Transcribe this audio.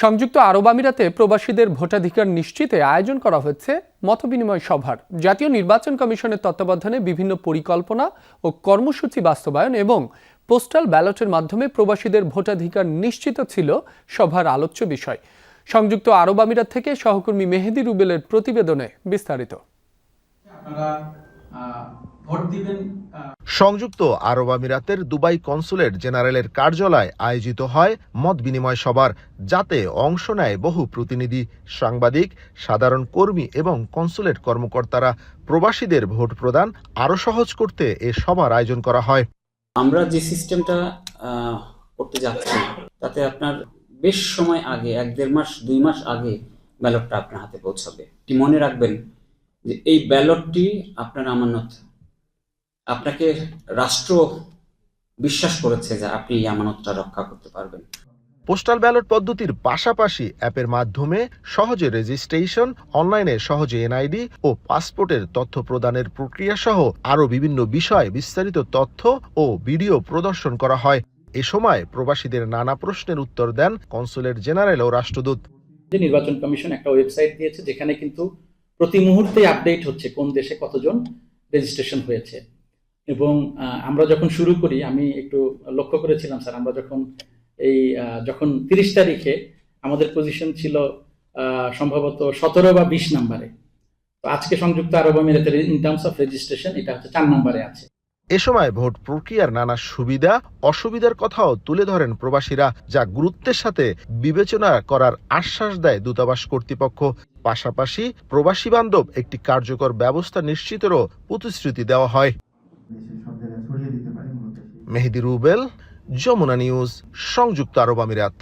সংযুক্ত আরব আমিরাতে প্রবাসীদের ভোটাধিকার নিশ্চিতে আয়োজন করা হচ্ছে মতবিনিময় সভার। জাতীয় নির্বাচন কমিশনের তত্ত্বাবধানে বিভিন্ন পরিকল্পনা ও কর্মসূচি বাস্তবায়ন এবং পোস্টাল ব্যালটের মাধ্যমে প্রবাসীদের ভোটাধিকার নিশ্চিত ছিল সভার আলোচ্য বিষয়। সংযুক্ত আরব আমিরাত থেকে সহকর্মী মেহেদী রুবেলের প্রতিবেদনে বিস্তারিত। সংযুক্ত আরব আমিরাতের দুবাই কনসুলেট জেনারেলের কার্যালয়ে আয়োজিত হয় মত বিনিময় সভার, যাতে অংশ নেয় বহু প্রতিনিধি, সাংবাদিক, সাধারণ কর্মী এবং কনসুলেট কর্মকর্তারা। প্রবাসীদের ভোট প্রদান আরও সহজ করতে এ সভার আয়োজন করা হয়। আমরা যে সিস্টেমটা করতে যাচ্ছি তাতে আপনার বেশ সময় আগে, 1-1.5 মাস 2 মাস আগে ব্যালটটা আপনার হাতে পৌঁছাবে। মনে রাখবেন যে এই ব্যালটটি আপনার আমানত, আপনাকে রাষ্ট্র বিশ্বাস করেছে যে আপনি এই আমানতটা রক্ষা করতে পারবেন। পোস্টাল ব্যালট পদ্ধতির পাশাপাশি অ্যাপের মাধ্যমে সহজে রেজিস্ট্রেশন, অনলাইনে সহজে এনআইডি ও পাসপোর্টের তথ্য প্রদানের প্রক্রিয়া সহ আরও বিভিন্ন বিষয়ে বিস্তারিত তথ্য ও ভিডিও প্রদর্শন করা হয়। এ সময় প্রবাসীদের নানা প্রশ্নের উত্তর দেন কনসুলেট জেনারেল ও রাষ্ট্রদূত। নির্বাচন কমিশন একটা ওয়েবসাইট দিয়েছে, যেখানে কিন্তু প্রতি মুহূর্তে আপডেট হচ্ছে কোন দেশে কতজন রেজিস্ট্রেশন হয়েছে। এবং আমরা যখন শুরু করি, আমি একটু লক্ষ্য করেছিলাম স্যার, আমরা যখন 30 তারিখে আমাদের পজিশন ছিল সম্ভবত 17 বা 20 নম্বরে। তো আজকে সংযুক্ত আরব আমিরাতের ইন টার্মস অফ রেজিস্ট্রেশন এটা হচ্ছে 4 নম্বরে আছে। এ সময় ভোট প্রক্রিয়ার নানা সুবিধা অসুবিধার কথাও তুলে ধরেন প্রবাসীরা, যা গুরুত্বের সাথে বিবেচনা করার আশ্বাস দেয় দূতাবাস কর্তৃপক্ষ। পাশাপাশি প্রবাসী বান্ধব একটি কার্যকর ব্যবস্থা নিশ্চিতেরও প্রতিশ্রুতি দেওয়া হয়। মেহেদী রুবেল, যমুনা নিউজ, সংযুক্ত আরব আমিরাত।